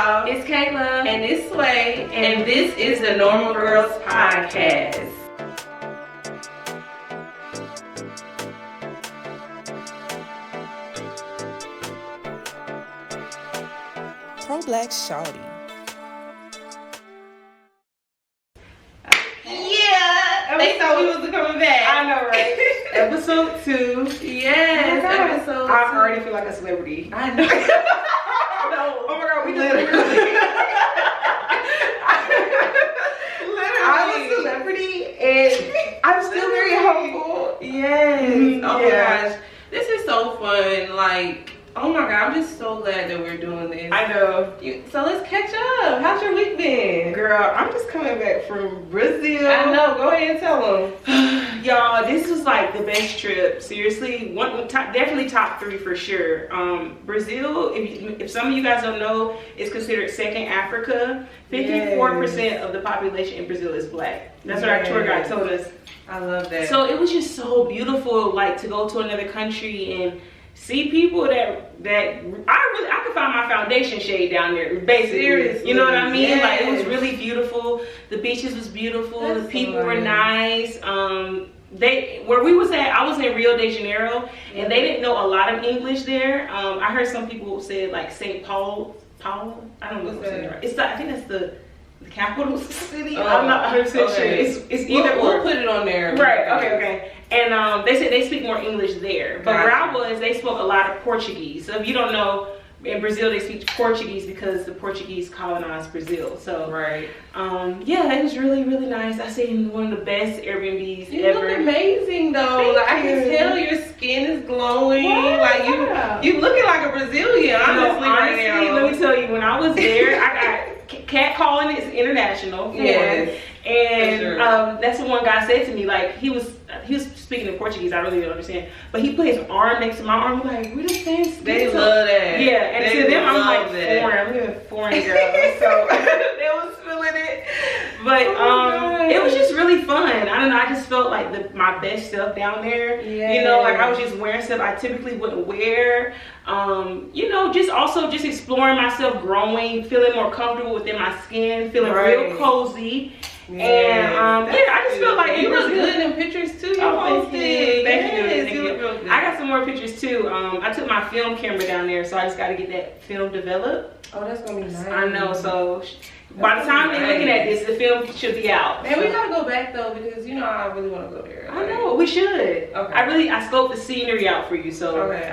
y'all? It's Kayla and it's Sway, and this is the Normal Girls Podcast. Pro-Black Shawty. Yeah, they thought we was coming back. I know, right? Episode 2. Yes, episode 2. I already feel like a celebrity. I know. No. Oh my God, we Literally. I'm a celebrity and I'm still very humble. Yes. Oh my Yeah. gosh, this is so fun. Like, oh my God, I'm just so glad that we're doing this. I know. So let's catch up. How's your week been? Girl, I'm just coming back from Brazil. I know. Go ahead and tell them. Y'all, this was like the best trip. Seriously, definitely top 3 for sure. Brazil, if some of you guys don't know, is considered second Africa. 54% of the population in Brazil is black. That's what our tour guide told us. I love that. So it was just so beautiful, like to go to another country and see people that I could find my foundation shade down there, basically. Seriously. You know what I mean? Yes. Like, it was really beautiful. The beaches was beautiful. That's the people so were nice. Where we was at, I was in Rio de Janeiro, and they didn't know a lot of English there. I heard some people say like St. Paul. I don't know what's that. It's I think that's the capital city. I'm not 100% sure. It's either we'll put it on there. Right. Okay. And they said they speak more English there, but where I was, they spoke a lot of Portuguese. So if you don't know, in Brazil they speak Portuguese because the Portuguese colonized Brazil. So yeah, it was really, really nice. I stayed in one of the best Airbnbs you ever. You look amazing though. Like, I can tell your skin is glowing. Wow. Like you looking like a Brazilian. Honestly, right now. Let me tell you, when I was there, I got catcalling is international. Yes. And sure. That's what one guy said to me. Like, he was speaking in Portuguese. I really didn't understand, but he put his arm next to my arm. Like, we the same skin. They love that. Yeah, and they to them, I'm like that. foreign. I'm even foreign girl. So they was feeling it. But it was just really fun. I don't know. I just felt like my best self down there. Yeah. You know, like I was just wearing stuff I typically wouldn't wear. You know, just exploring myself, growing, feeling more comfortable within my skin, feeling real cozy. Yes, and I just feel like you look good in pictures too. Thank you. Thank you. I got some more pictures too. I took my film camera down there, so I just got to get that film developed. Oh, that's gonna be nice. I know. So by the time they're looking at this, the film should be out. Man, we gotta go back though, because you know I really want to go there. I know, we should. Okay. I scoped the scenery out for you, so okay.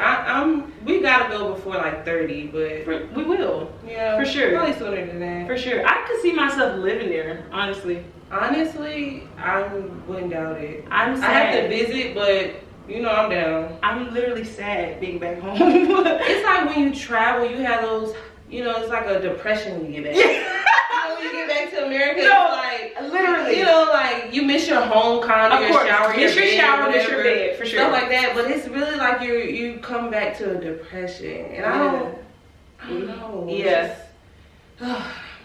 We gotta go before like 30, but we will. Yeah, for sure. Probably sooner than that. For sure. I could see myself living there, honestly. Honestly, I wouldn't doubt it. I have to visit, but you know I'm down. I'm literally sad being back home. It's like when you travel, you have those. You know, it's like a depression when you get back. You know, when you get back to America, it's like literally. You know, like you miss your home kind of your shower, miss your shower, miss your bed, for sure. Stuff like that. But it's really like you come back to a depression, and I don't know. Yes.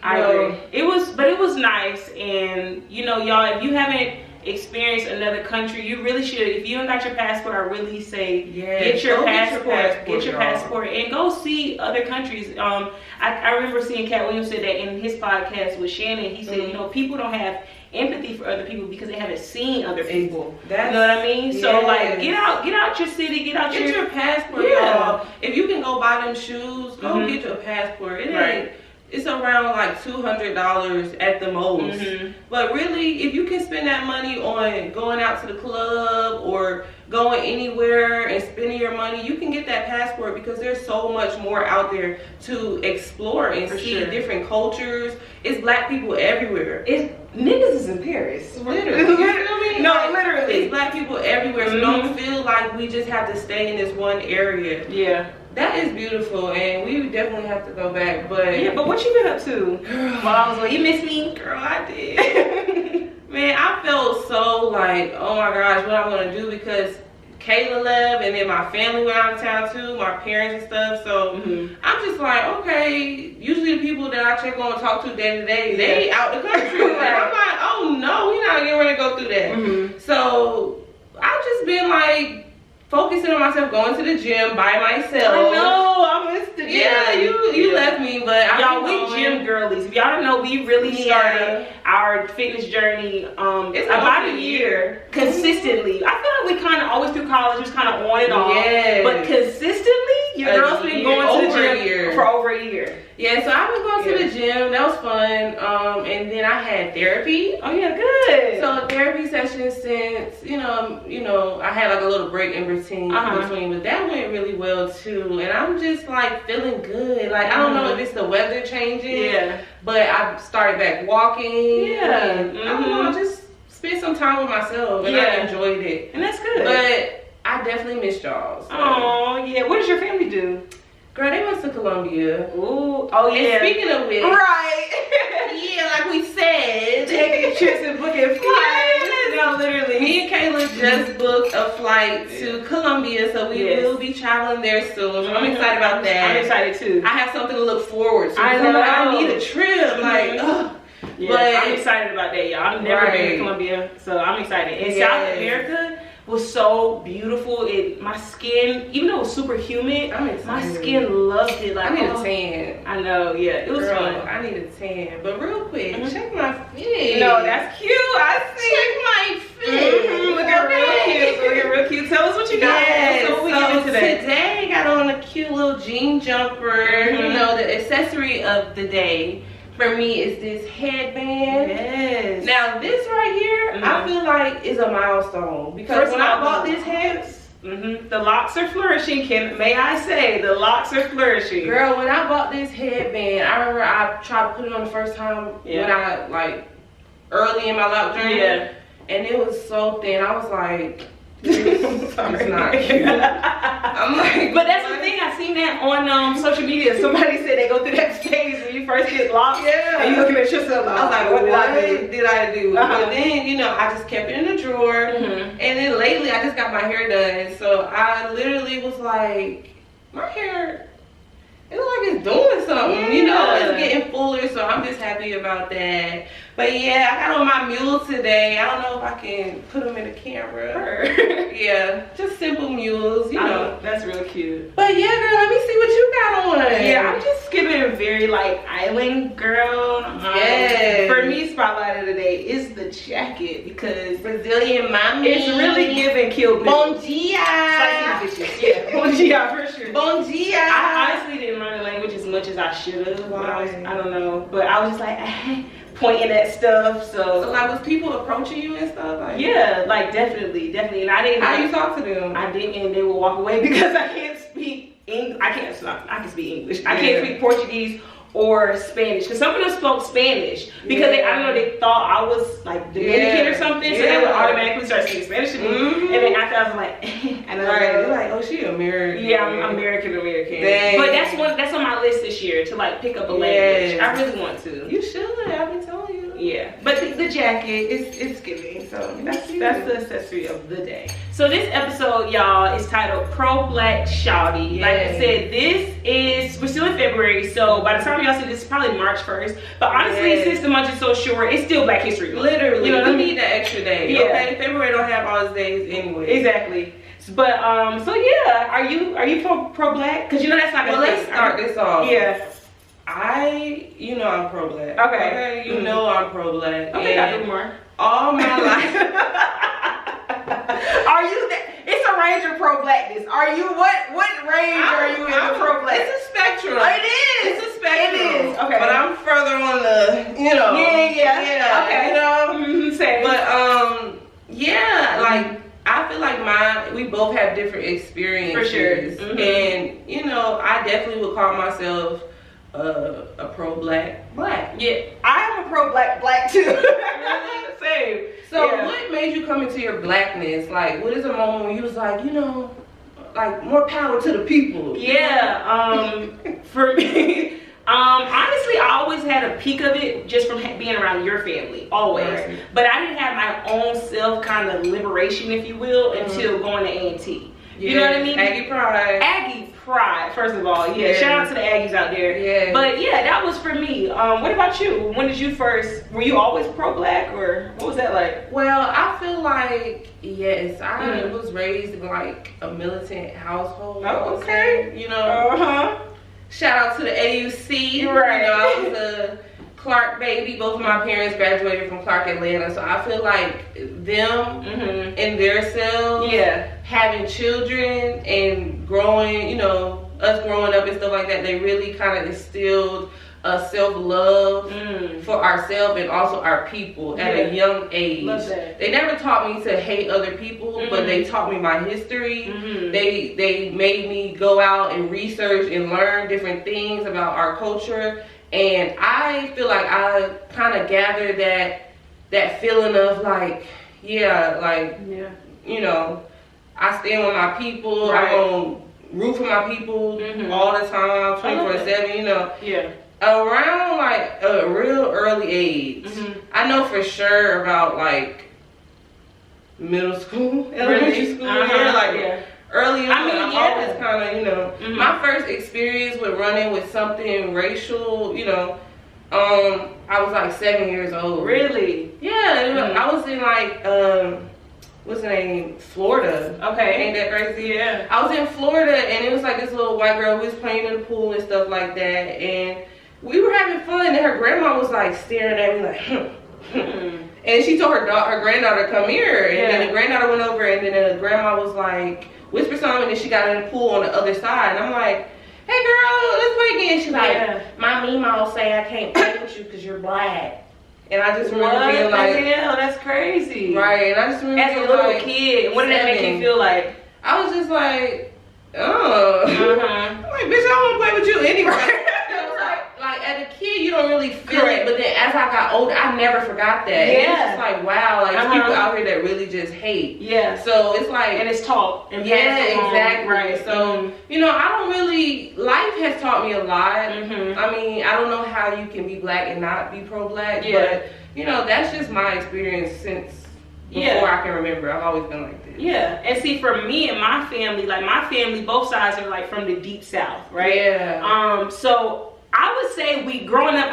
I agree. It was nice, and you know, y'all, if you haven't experienced another country, you really should. If you don't got your passport, I really say get your passport and go see other countries. I remember seeing Cat Williams said that in his podcast with Shannon. He said, you know, people don't have empathy for other people because they haven't seen other people. You know what I mean? So like, get out your city, get your passport. Y'all. If you can go buy them shoes, go get your passport. It ain't. It's around like $200 at the most. But really, if you can spend that money on going out to the club or going anywhere and spending your money, you can get that passport because there's so much more out there to explore and see different cultures. It's black people everywhere. Niggas is in Paris. Literally. You feel me? No, literally. It's black people everywhere. So don't feel like we just have to stay in this one area. Yeah. That is beautiful, and we definitely have to go back. But yeah, but what you been up to? While I was like, you miss me? Girl, I did. Man, I felt so like, oh my gosh, what I'm gonna do, because Kayla left, and then my family went out of town too, my parents and stuff. So I'm just like, okay, usually the people that I check on and talk to day to day, they out the country. And I'm like, oh no, we're not getting ready to go through that. So I've just been like focusing on myself, going to the gym by myself. I know, I missed the gym. Yeah, you left me, but y'all, we girlies. If y'all don't know, we really started our fitness journey it's about a year consistently. I feel like we kind of always through college was kind of on and off. Yes. But consistently, your girl's been going to the gym for over a year. Yeah, so I've been going to the gym. That was fun. And then I had therapy. Oh yeah, good. So therapy sessions since you know, I had like a little break in between, but that went really well too. And I'm just like feeling good. Like I don't know if it's the weather changing, but I started back walking. Yeah, and, I don't know, I just spent some time with myself, and I enjoyed it. And that's good. But I definitely missed y'all. So. Oh yeah, what does your family do? Girl, they went to Colombia. Ooh, oh yeah. And speaking of which, right? Yeah, like we said, taking trips and booking flights. No, literally. Me and Kayla just booked a flight to Colombia, so we will be traveling there soon. I'm excited about that. I'm excited too. I have something to look forward to. I know. I need a trip. Like, yeah, but I'm excited about that, y'all. I've never been to Colombia, so I'm excited. And South America was so beautiful. My skin, even though it was super humid, my skin loved it. Like, I need a tan. I know, yeah, it was fun. I need a tan. But real quick, check my fit. No, that's cute. I see. Check my fit. Looking real cute. Looking real cute. Tell us what you got. So what we getting today? Today I got on a cute little jean jumper. You know, the accessory of the day for me is this headband. Yes. Now this right here, I feel like is a milestone because when I bought this head, the locks are flourishing. May I say, the locks are flourishing. Girl, when I bought this headband, I remember I tried to put it on the first time when I like early in my lock journey, and it was so thin. I was like, it's not cute. I'm like, but that's the thing. I seen that on social media. Somebody said they go through that phase when you first get locked. Yeah. And you looking at yourself. I was like, what did I do? But then, you know, I just kept it in the drawer. And then lately, I just got my hair done. So I literally was like, my hair, it looks like it's doing something. You know, it's getting fuller. So I'm just happy about that. But yeah, I got on my mules today. I don't know if I can put them in the camera. Yeah, just simple mules, you know. That's real cute. But yeah, girl, let me see what you got on. Yeah, I'm just giving a very like island girl. Yes. For me, spotlight of the day is the jacket because Brazilian mommy. It's really giving Kill Bill. Bon dia. Yeah, bon dia for sure. Bon dia. I honestly didn't learn the language as much as I should have. I don't know, but I was just like pointing at stuff. So like, was people approaching you and stuff? Like, yeah, like definitely. And I didn't. How you talk to them? I didn't, and they would walk away because I can't speak English. I can speak English. I can't speak Portuguese or Spanish because some of them spoke Spanish because I don't know, they thought I was like Dominican or something, so they would automatically start speaking Spanish to me. And then after I was like, and I was like, oh, she American. Yeah, I'm American. Dang. But that's on my list this year to like pick up a language. I really want to. You should. I've been telling you. Yeah, but the jacket it's giving. So that's the accessory of the day. So this episode, y'all, is titled Pro Black Shawty. Like I said, we're still in February, so by the time y'all see this, it's probably March 1st. But honestly, since the month is so short, it's still Black History Month. Literally, you know what I mean? Need that extra day. Yeah. Okay, February don't have all its days anyway. Exactly. But so yeah, are you pro black? Because you know that's not gonna. Well, let's start this off. Yeah. You know I'm pro black. Okay. You know I'm pro black. Okay, I do more. All my life. Are you that? It's a range of pro blackness. Are you what range are you in the pro black? It's a spectrum. It is. It's a spectrum. It is. Okay. But I'm further on the, you know. Yeah. Okay. You know. Same. But like I feel like we both have different experiences. For sure. And you know, I definitely would call myself a pro black. Yeah, I am a pro black too. Same. So what made you come into your blackness? Like, what is a moment when you was like, you know, like more power to the people? Yeah. For me, honestly, I always had a peak of it just from being around your family, always. Right. But I didn't have my own self kind of liberation, if you will, until going to A&T. You know what I mean? Aggie pride, first of all. Yeah, shout out to the Aggies out there. Yeah. But yeah, that was for me. What about you? When did you were you always pro-black, or what was that like? Well, I feel like, yes, I was raised in like a militant household. Oh, okay. You know? shout out to the AUC. Right. You know, I was a Clark baby. Both of my parents graduated from Clark, Atlanta. So I feel like them and their selves, having children and growing, you know, us growing up and stuff like that, they really kind of instilled a self-love for ourselves and also our people at a young age. Love that. They never taught me to hate other people, but they taught me my history. They made me go out and research and learn different things about our culture. And I feel like I kind of gathered that feeling of like, you know, I stand with my people. Right. I'm gonna root for my people all the time, 24/7. You know. Yeah. Around like a real early age, I know for sure about like middle school, elementary school, early on. I mean, I always kind of, you know, my first experience with running with something racial, you know, I was like 7 years old. Really? Yeah, I was in like, what's the name? Florida. Okay. Ain't that crazy? Yeah. I was in Florida and it was like this little white girl who was playing in the pool and stuff like that, and we were having fun, and her grandma was like staring at me like, and she told her granddaughter, come here, and then the granddaughter went over, and then the grandma was like, whisper something, and then she got in the pool on the other side, and I'm like, hey girl, let's play again. She's like, my mama will say I can't play with you because you're black. And I just remember being like, hell, that's crazy. Right, and I just remember as a little kid, what did that make you feel like? I was just like, oh. I'm like, bitch, I don't want to play with you anyway. Like as a kid, you don't really feel it, but then as I got older, I never forgot that. Yeah. And it's just like, wow, like people out here that really just hate. Yeah. So it's like, and it's taught. And exactly. Right. So you know, I don't really. Life has taught me a lot. I mean, I don't know how you can be black and not be pro-black, but you know, that's just my experience since before I can remember. I've always been like this. Yeah. And see, for me and my family, like my family, both sides are like from the deep South, right? Yeah. So I would say growing up,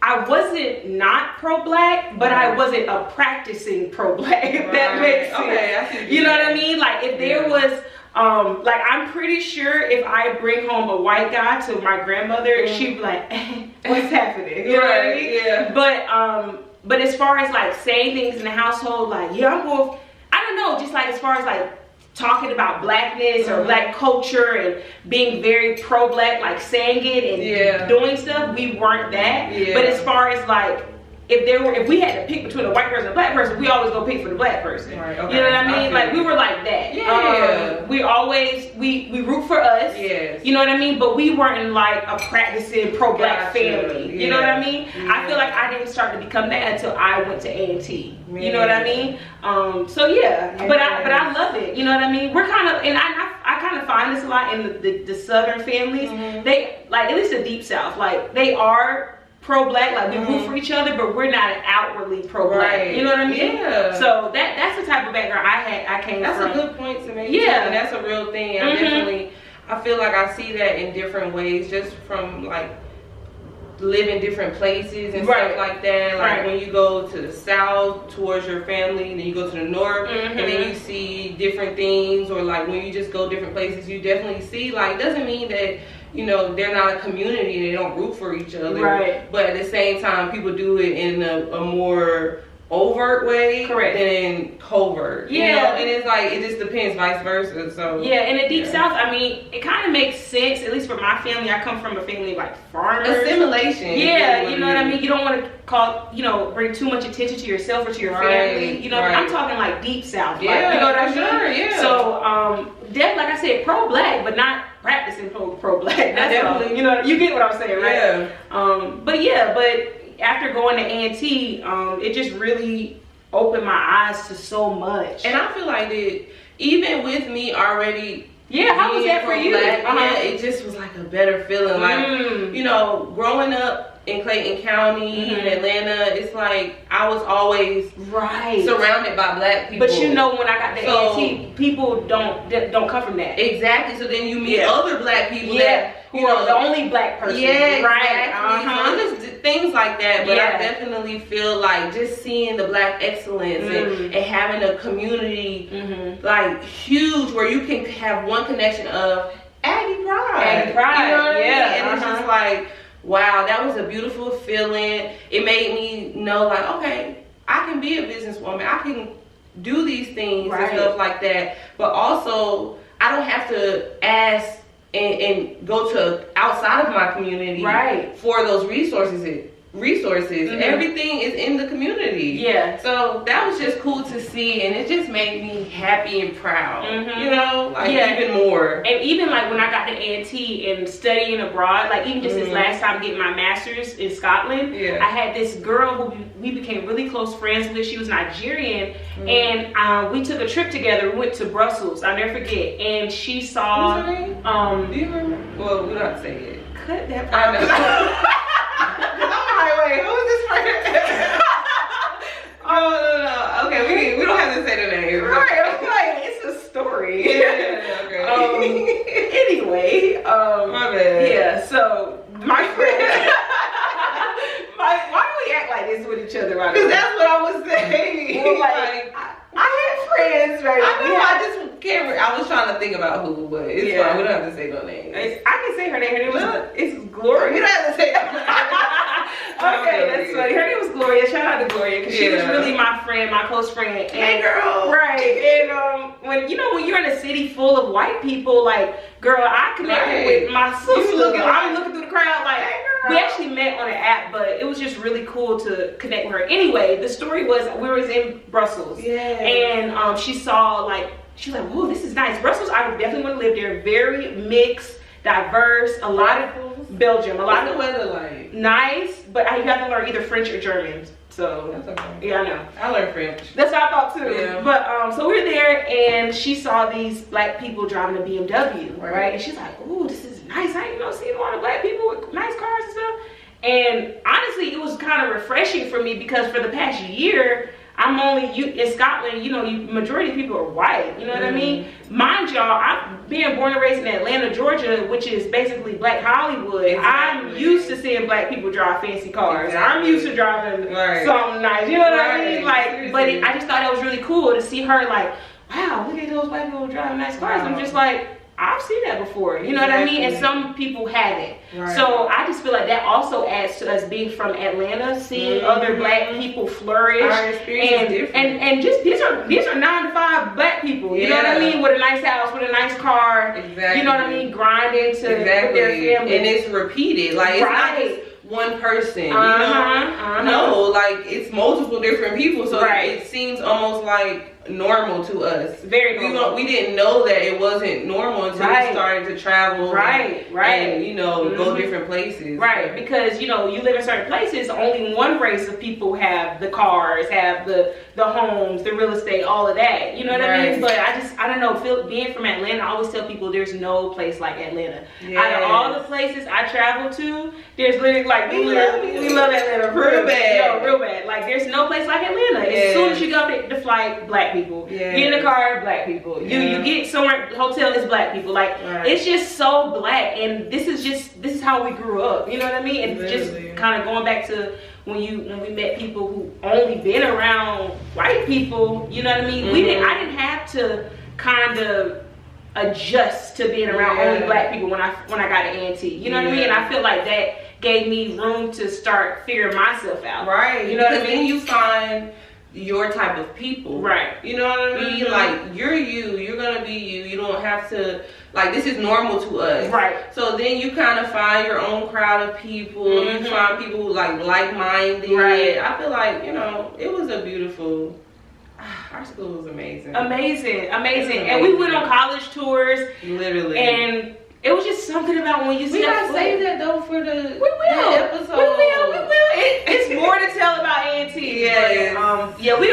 I wasn't not pro-black, but I wasn't a practicing pro-black, if that makes sense. Okay, I see you know what I mean? Like if there was, like I'm pretty sure if I bring home a white guy to my grandmother, she'd be like, what's happening? You know what I mean? Yeah. But as far as like saying things in the household, like, I'm going, I don't know, just like as far as like talking about blackness or black culture and being very pro-black, like saying it and doing stuff, we weren't that. But as far as like, if we had to pick between a white person and a black person, we always go pick for the black person. Right, okay. You know what I mean? Like we were like that. Yeah. We always we root for us. Yes. You know what I mean? But we weren't like a practicing pro-black family. You know what I mean? I feel like I didn't start to become that until I went to A&T. You know what I mean? So but I love it. You know what I mean? We're kind of, and I kind of find this a lot in the Southern families. They like, at least the Deep South, like they are pro-black, like we root for each other, but we're not outwardly pro-black. You know what I mean? Yeah. So that's the type of background I came from. That's a good point to make. Yeah, and that's a real thing. I feel like I see that in different ways, just from like living different places and stuff like that. Like when you go to the South towards your family, and then you go to the North, and then you see different things, or like when you just go different places, you definitely see, like, doesn't mean that, you know, they're not a community, they don't root for each other. Right. But at the same time, people do it in a more overt way than covert. Yeah. You know? And it's like, it just depends, vice versa. So yeah, in the Deep South, I mean, it kind of makes sense, at least for my family. I come from a family like farmers. Assimilation. Yeah, you know what I mean? You don't want to bring too much attention to yourself or to your family. You know, I'm talking like Deep South. Yeah, like, you know what I mean? Sure, yeah. So, like I said, pro-black, but not practicing pro-black. That's definitely, you know, you get what I'm saying, right? Yeah. But after going to A&T, it just really opened my eyes to so much. And I feel like that even with me already, how was that for you? It just was like a better feeling. Like, you know, growing up in Clayton County, in Atlanta, it's like I was always surrounded by black people. But you know, when I got to A&T, people don't come from that. Exactly. So then you meet other black people that, you know, the only black person. Yeah, right. So just things like that. But I definitely feel like just seeing the black excellence and having a community like huge, where you can have one connection of, Aggie Pride. Aggie Pride, You know what I mean? yeah. And it's just like, wow, that was a beautiful feeling. It made me know, like, okay, I can be a businesswoman. I can do these things and stuff like that. But also, I don't have to ask and go to outside of my community for those resources. Everything is in the community. So that was just cool to see, and it just made me happy and proud. You know, like even more. And even like when I got to A&T and studying abroad, like even just this last time getting my master's in Scotland, I had this girl who we became really close friends with. She was Nigerian, and we took a trip together. We went to Brussels. I'll never forget. And she saw. Do you remember? Well, we don't have to say it. Cut that part. Wait, who is this person? No. Okay, we don't have to say the name. Right, it's a story. Okay. Anyway, my bad. Yeah, so my friend. Why do we act like this with each other? Because that's what I was saying. Well, like, I had friends, right? I know, I just can't. I was trying to think about who, but it's fine. We don't have to say no names. I can say her name. Her name was it's Gloria. We don't have to say her name. Okay, that's funny. Her name was Gloria. Shout out to Gloria because she was really my friend, my close friend. Hey, girl. Right. And when you're in a city full of white people, like, girl, I connected with my sister. I'm looking through the crowd like. Hey, we actually met on an app, but it was just really cool to connect with her. Anyway, the story was we were in Brussels, and she saw she was like, "Whoa, this is nice, Brussels. I would definitely want to live there. Very mixed, diverse, a lot of Belgium, a lot of the weather like nice, but you have to learn either French or German." So that's okay. Yeah, I know. I learned French. That's what I thought too. Yeah. But so we were there, and she saw these black people driving a BMW, right? And she's like, "Ooh, this is nice. I ain't seen a lot of black people with nice cars and stuff." And honestly, it was kind of refreshing for me because for the past year, I'm only in Scotland. Majority of people are white. You know what I mean? Mind y'all, I've been born and raised in Atlanta, Georgia, which is basically Black Hollywood. Exactly. I'm used to seeing black people drive fancy cars. Exactly. I'm used to driving something nice. You know what I mean? Like, but I just thought it was really cool to see her like, wow, look at those white people driving nice cars. I'm just like, I've seen that before, you know what I mean? And some people haven't. So I just feel like that also adds to us being from Atlanta, seeing other black people flourish. Our experience is different. And just these are 9 to 5 black people, you know what I mean? With a nice house, with a nice car, you know what I mean? Grinding to with their family. And it's repeated, like it's not just one person, you know? No, like it's multiple different people, so it seems almost like normal to us. Very normal. We didn't know that it wasn't normal until we started to travel and go different places. Because you live in certain places, only one race of people have the cars, have the homes, the real estate, all of that, you know what I mean? But I don't know, being from Atlanta, I always tell people there's no place like Atlanta. Out of all the places I travel to, there's literally like we love Atlanta real bad. Real bad. Like there's no place like Atlanta. As soon as you go to flight, black people. Get in the car, black people. You get somewhere, hotel is black people. Like it's just so black, and this is how we grew up. You know what I mean? And just kind of going back to when we met people who only been around white people. You know what I mean? I didn't have to kind of adjust to being around only black people when I got to A&T. You know what I mean? And I feel like that gave me room to start figuring myself out. You know what I mean? Then you find your type of people, you know what I mean? Like you're gonna be you don't have to, like, this is normal to us, so then you kind of find your own crowd of people. You find people who like-minded. I feel like it was a beautiful, our school was amazing, and we went on college tours, literally, and it was just something about when you see that. We gotta save that though for the episode. We will. It's more to tell about A&T. We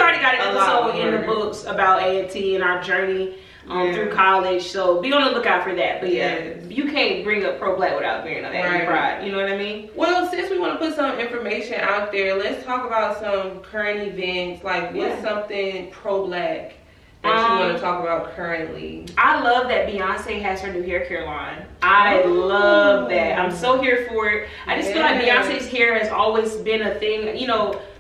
already got an episode in the books about A&T and our journey through college. So be on the lookout for that. But you can't bring up pro-black without bringing up Aggie Pride. You know what I mean? Well, since we want to put some information out there, let's talk about some current events. Like, what's something pro-black that you want to talk about currently? I love that Beyonce has her new hair care line. I love that. I'm so here for it. I just feel like Beyonce's hair has always been a thing.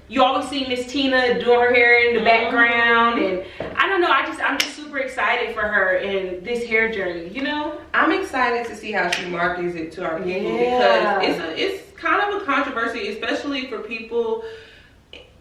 You you always see Miss Tina doing her hair in the background, and I don't know, I'm just super excited for her in this hair journey, you know? I'm excited to see how she markets it to our people because it's kind of a controversy, especially for people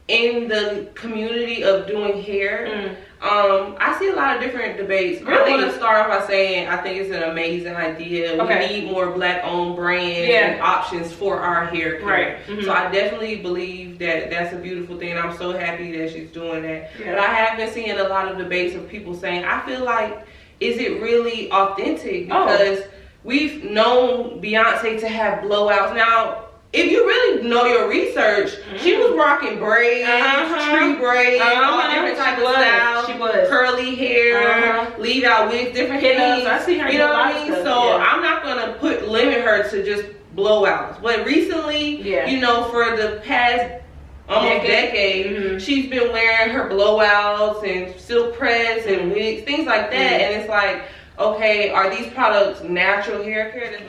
in the community of doing hair. I see a lot of different debates. Really? I want to start off by saying I think it's an amazing idea. We need more black-owned brands and options for our hair care. Right. So I definitely believe that that's a beautiful thing. I'm so happy that she's doing that. But I have been seeing a lot of debates of people saying, I feel like, is it really authentic? Because we've known Beyonce to have blowouts. Now, if you really know your research, she was rocking braids, tree braids, all different types of styles. She was curly hair, leave out wigs, different things. I see her. You know what I mean? So I'm not gonna limit her to just blowouts. But recently, you know, for the past almost decade, she's been wearing her blowouts and silk press and wigs, things like that. And it's like, okay, are these products natural hair care?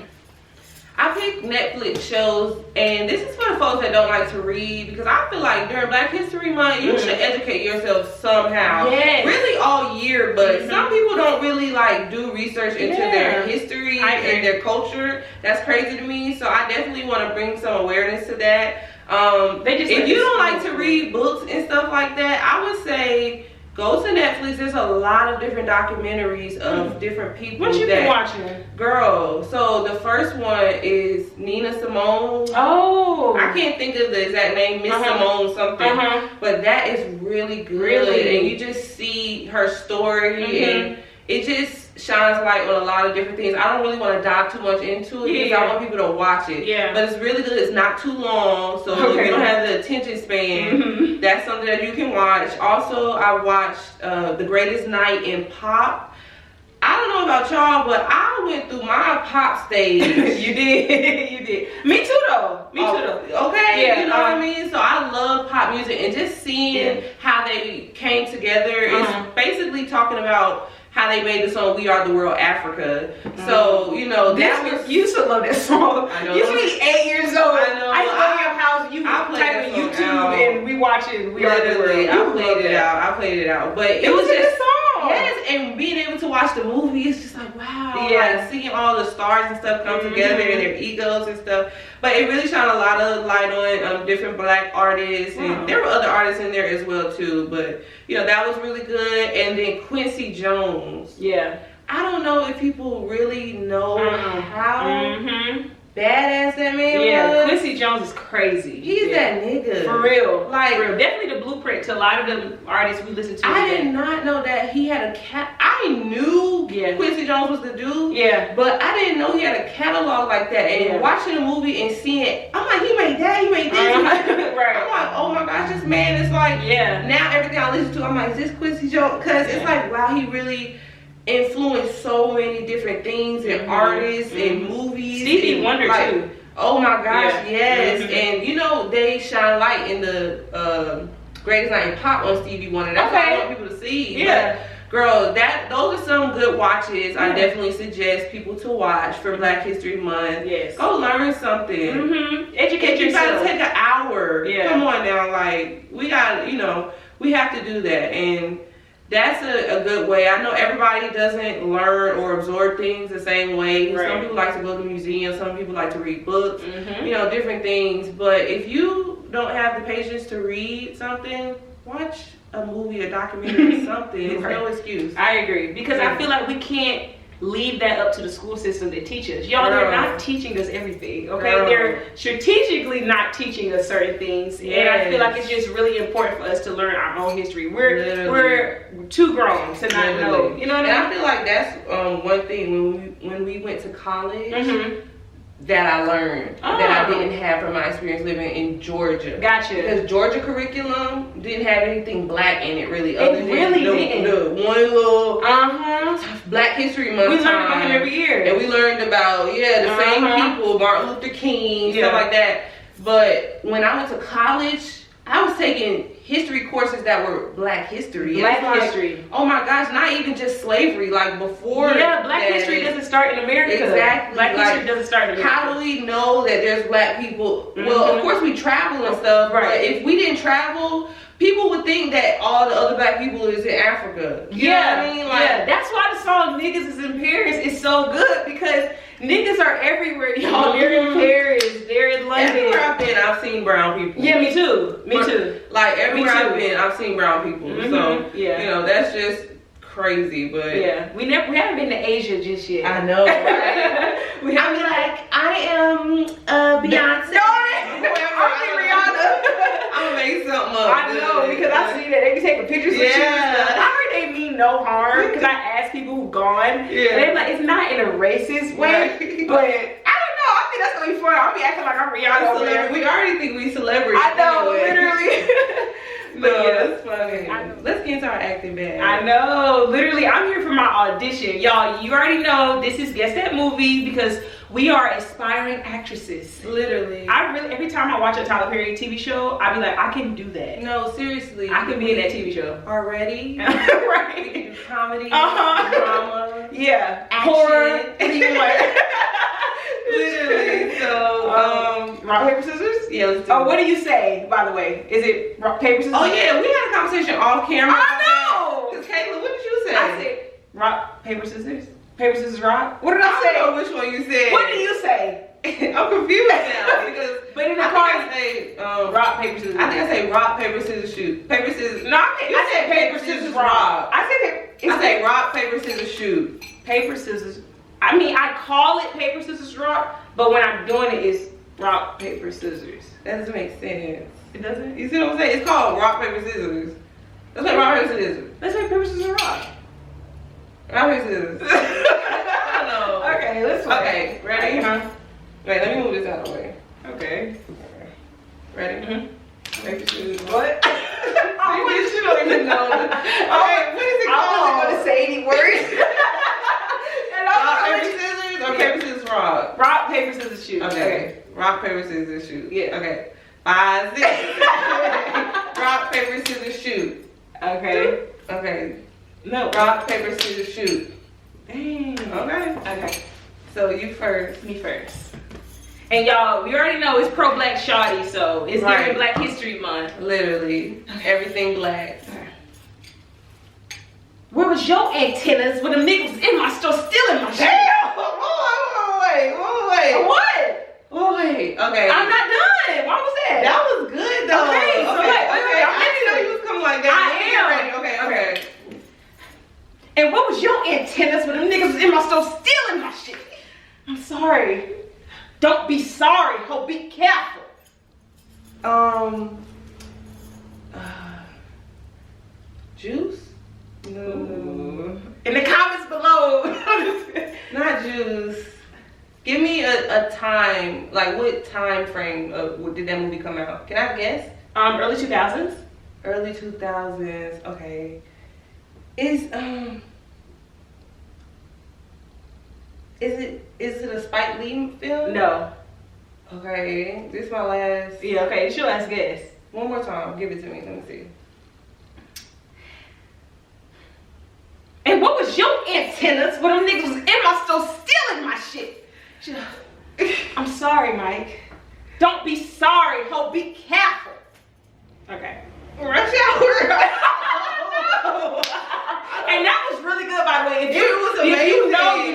I picked Netflix shows, and this is for the folks that don't like to read, because I feel like during Black History Month, you should educate yourself somehow. Really all year, but some people don't really like do research into their history and their culture. That's crazy to me, so I definitely want to bring some awareness to that. If you don't like to read books and stuff like that, I would say go to Netflix. There's a lot of different documentaries of different people. What you been watching? Girl, so the first one is Nina Simone. I can't think of the exact name, Miss Simone something. But that is really good. And you just see her story and it just shines light on a lot of different things. I don't really want to dive too much into it because I want people to watch it. But it's really good. It's not too long, so if you don't have the attention span, that's something that you can watch. Also, I watched The Greatest Night in Pop. I don't know about y'all, but I went through my pop stage. You did. Me too though. Okay, you know what I mean? So I love pop music, and just seeing how they came together is basically talking about how they made the song "We Are the World, Africa." So you know you used to love that song. I know. You used to be 8 years old. I know. I go to your house. You type in YouTube and we watching "We Are the World." I played it out. But it was just a song. Yes, and being able to watch the movie, it's just like wow. Like seeing all the stars and stuff come together and their egos and stuff. But it really shined a lot of light on different Black artists, and there were other artists in there as well too. But you know that was really good. And then Quincy Jones. I don't know if people really know how badass that man was. Quincy Jones is crazy. He's that nigga. For real. Like, for real. Definitely the blueprint to a lot of the artists we listen to. I did not know that he had a cat. I knew Quincy Jones was the dude. But I didn't know he had a catalog like that. And watching the movie and seeing it, I'm like, he made that, he made this. I'm like, oh my gosh, this man is like, now everything I listen to, I'm like, is this Quincy Jones? Because it's like, wow, he really influenced so many different things and artists and movies. Stevie Wonder too. Oh my gosh, yes. And you know they shine light in the Greatest Night in Pop on Stevie Wonder. That's what I want people to see. But girl, those are some good watches. I definitely suggest people to watch for Black History Month. Go learn something. Educate yourself. You gotta take an hour. Come on now, like we got, you know, we have to do that. And that's a good way. I know everybody doesn't learn or absorb things the same way. Some people like to go to museums, some people like to read books, you know, different things. But if you don't have the patience to read something, watch a movie, a documentary, something. It's no excuse. I agree. Because I feel like we can't leave that up to the school system to teach us. Y'all, they're not teaching us everything, okay? They're strategically not teaching us certain things. And I feel like it's just really important for us to learn our own history. We're too grown to not know. You know what I mean? And I feel like that's one thing when we went to college that I learned that I didn't have from my experience living in Georgia. Gotcha. Because Georgia curriculum didn't have anything Black in it really. Other than didn't. The one little Black History Month. We learned about him every year. And we learned about the same people, Martin Luther King, stuff like that. But when I went to college, I was taking history courses that were Black history. Black history. Oh my gosh, not even just slavery. Like before. Yeah, Black history doesn't start in America. Exactly. Black history doesn't start in America. How do we know that there's Black people? Well, of course we travel and stuff. Right. But if we didn't travel, people would think that all the other Black people is in Africa. You know what I mean? Like, yeah. That's why the song "Niggas Is in Paris" is so good, because niggas are everywhere, y'all. They're in Paris. They're in London. Everywhere I've been, I've seen brown people. Yeah, me too. Me too. Like everywhere I've been, I've seen brown people. So yeah, you know, that's just crazy. But yeah, we haven't been to Asia just yet. I know. Right? I'll be like, I am Beyonce. I'm Rihanna. I'm gonna make something up. I know, because I see that they be taking pictures with you and stuff. I heard they mean no harm, because I asked people who've gone, and they're like, it's not in a racist way, but I don't know. I think that's gonna be fun. I'll be acting like I'm Rihanna over there. We already think we celebrities. I know, literally. But yeah, that's funny. Let's get into our acting bag. I know, literally, I'm here for my audition. Y'all, you already know this is Guess That Movie, because we are aspiring actresses. Literally. Every time I watch a Tyler Perry TV show, I be like, I can do that. No, seriously. I can be in that TV show. Already? Right. We can do comedy, drama, yeah, action. Horror. What do you want? Literally. So, rock, paper, scissors? Yeah, let's do it. What do you say, by the way? Is it rock, paper, scissors? Oh, yeah, we had a conversation off camera. I know! Because Kayla, what did you say? I said rock, paper, scissors? Paper, scissors, rock? What did I say? I don't know which one you said. What did you say? I'm confused now. Because but in the car, I say rock, paper, scissors. I think I say rock, paper, scissors, shoot. Paper, scissors. No, I said paper, scissors, rock. I say rock, paper, scissors, shoot. Paper, scissors. I mean, I call it paper, scissors, rock, but when I'm doing it, it's rock, paper, scissors. That doesn't make sense. It doesn't? You see what I'm saying? It's called rock, paper, scissors. Let's make rock, paper, scissors. Let's make paper, scissors, rock. Rock, paper, scissors. I know. Okay, let's play. Okay, ready? Huh? Wait, let me move this out of the way. Okay. Ready? Paper, scissors. What? You don't even know. Okay, what is it called? I wasn't going to say any words. Rock, paper, scissors, or paper, scissors, rock? Rock, paper, scissors, shoot. Okay. Rock, paper, scissors, shoot. Yeah. Okay. 5, 6. Rock, paper, scissors, shoot. Okay. Okay. No. Rock, paper, scissors, shoot. Dang. Okay. Okay. So you first. Me first. And y'all, we already know it's pro-Black Shawty, so it's during Black History Month. Literally. Everything black. Where was your antennas when them niggas in my store stealing my shit? Damn! Wait. What? Wait. Okay. I'm not done. What was that? That was good though. Okay, so wait. I didn't know you was coming like that. I am. Okay. And what was your antennas when them niggas was in my store stealing my shit? I'm sorry. Don't be sorry, ho. Be careful. Juice? No. In the comments below. Not juice. Give me a time, like what time frame did that movie come out? Can I guess? Early 2000s. Early 2000s. Okay. Is it a Spike Lee film? No. Okay. This is my last. Yeah. Okay. It's your last guess. One more time. Give it to me. Let me see. And what was your antennas when them niggas was in my store stealing my shit? I'm sorry, Mike. Don't be sorry, ho. Be careful. Okay. Rush hour. And that was really good, by the way. If you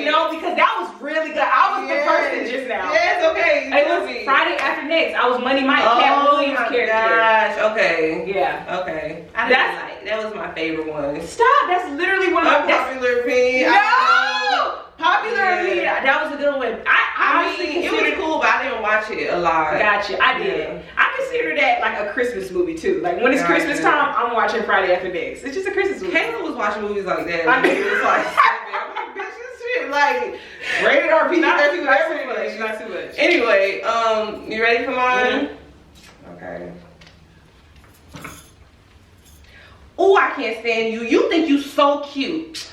know, because that was really good. I was the person just now. Yes, okay. It was Friday After Next. I was Money Mike, Cat Williams' character. Gosh, okay. Yeah. Okay. That was my favorite one. Stop. That's literally one of my Unpopular opinion. No! Popular opinion. That was a good one. I mean, it was cool, but I didn't watch it a lot. Gotcha. I did. Yeah. I consider that like a Christmas movie too. Like when it's Christmas time, I'm watching Friday After Next. It's just a Christmas movie. Kayla was watching movies like that. I mean, it was like, I'm like, bitch, this shit, like, rated R, PG-13, not too much. Anyway, you ready for mine? Mm-hmm. Okay. Oh, I can't stand you. You think you so cute.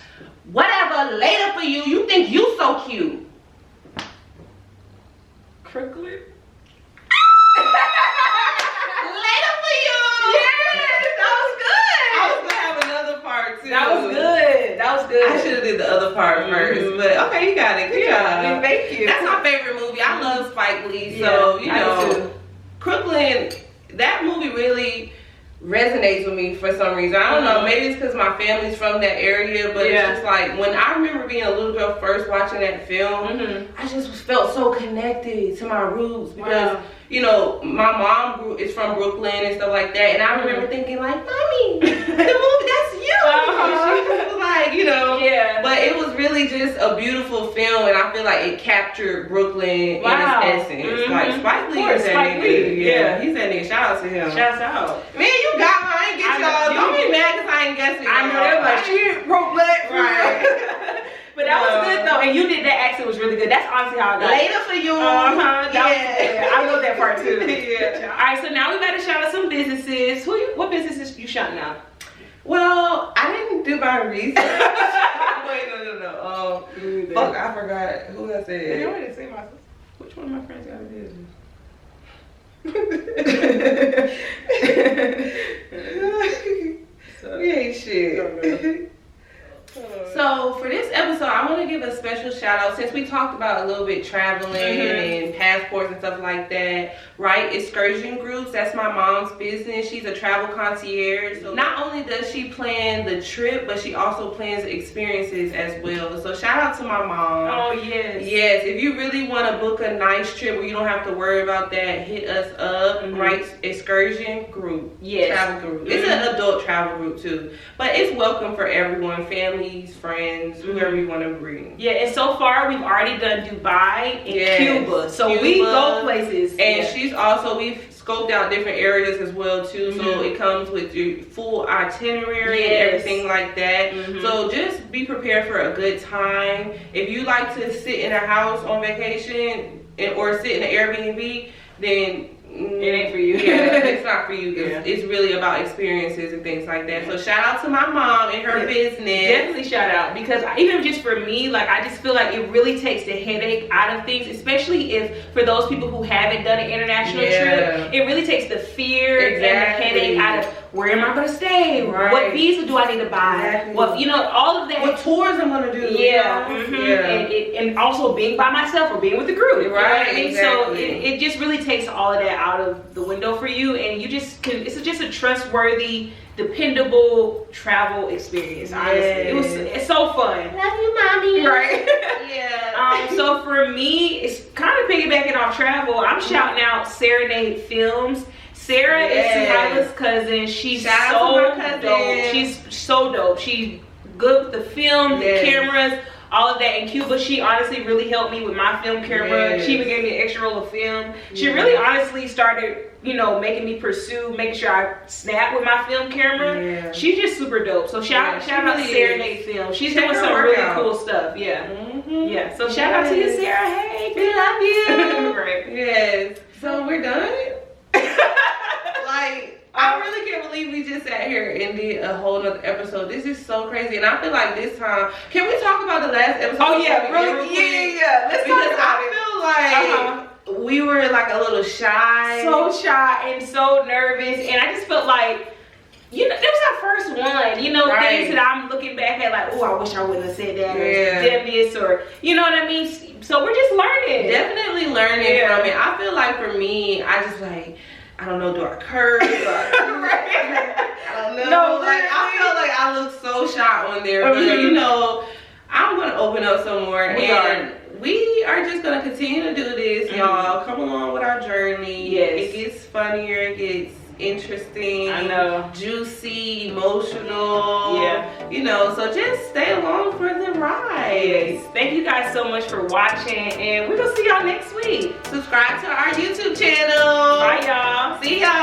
Whatever, later for you. You think you so cute. Crooklyn. Later for you. Brooklyn, that movie really resonates with me for some reason. I don't know, maybe it's because my family's from that area, but it's just like, when I remember being a little girl first watching that film, I just felt so connected to my roots because, you know, my mom is from Brooklyn and stuff like that, and I remember thinking like, Mommy, the movie, that's you. She was like, you know, but it was really just a beautiful film, and I feel like it captured Brooklyn in its essence. Like, Spike Lee is that nigga. Yeah, he's that nigga. Shout out to him. Shouts out. Man, you got mine. I ain't get y'all. Don't be mad because I ain't guessing. I know, they're like, she ain't Brooklyn. Right. But that was good though, and you did that accent was really good. That's honestly how I got later for you. I love that part too. All right, so now we got to shout out some businesses. What businesses you shouting out? Well, I didn't do my research. Wait, no. Fuck, I forgot who I said. You already say myself. Which one of my friends got a business? We ain't shit. So for this episode, I want to give a special shout out since we talked about a little bit traveling and passports and stuff like that, right? Excursion groups, that's my mom's business. She's a travel concierge. So not only does she plan the trip, but she also plans experiences as well. So shout out to my mom. Oh yes. Yes, if you really want to book a nice trip where you don't have to worry about that, hit us up, right? Excursion group. Yes. Travel group. It's an adult travel group too. But it's welcome for everyone, families, friends, whoever you want to bring. Yeah, and so far we've already done Dubai and Cuba. So we go places. And she's also, we've scoped out different areas as well too. So it comes with your full itinerary and everything like that. So just be prepared for a good time. If you like to sit in a house on vacation or sit in an Airbnb, then it ain't for you. Yeah, it's not for you. It's really about experiences and things like that. So shout out to my mom and her business. Definitely shout out, because even just for me, like, I just feel like it really takes the headache out of things, especially if for those people who haven't done an international trip, it really takes the fear and the headache out of where am I going to stay? What visa do I need to buy? What, you know, all of that. What tours I'm going to do? And also being by myself or being with the group. You know what I mean? So it just really takes all of that out of the window for you, and you just can, it's just a trustworthy, dependable travel experience. Honestly, it's so fun. Love you, Mommy. Right. So for me, it's kind of piggybacking off travel. I'm shouting out Serenade Films. Sarah is Suhaila's cousin. She's so dope. She's so dope. She's good with the film, the cameras, all of that. In Cuba, she honestly really helped me with my film camera. She even gave me an extra roll of film. She really honestly started, you know, making me pursue, making sure I snap with my film camera. She's just super dope. So shout out to Serenade Film. She's doing some really cool stuff. So shout out to you, Sarah. Hey, we love you. Right. Yes. So we're done. Like, I really can't believe we just sat here and did a whole nother episode. This is so crazy, and I feel like this time, can we talk about the last episode? Oh yeah, really? Let's talk about it. I feel like we were like a little shy, so shy and so nervous, and I just felt like, you know, it was our first one. You know, things that I'm looking back at like, oh, I wish I wouldn't have said that, or did this, or you know what I mean. So we're just learning, definitely learning from it. I feel like for me, I just like, I don't know, do I curse? I don't know. No, like, I feel like I look so shy on there, but you know, I'm gonna open up some more, we are just gonna continue to do this, y'all. Come along with our journey. It gets funnier, it gets interesting, I know, juicy, emotional, you know, so just stay along for the ride. Thank you guys so much for watching, and we're gonna see y'all next week. Subscribe to our YouTube channel. Bye, y'all. See y'all.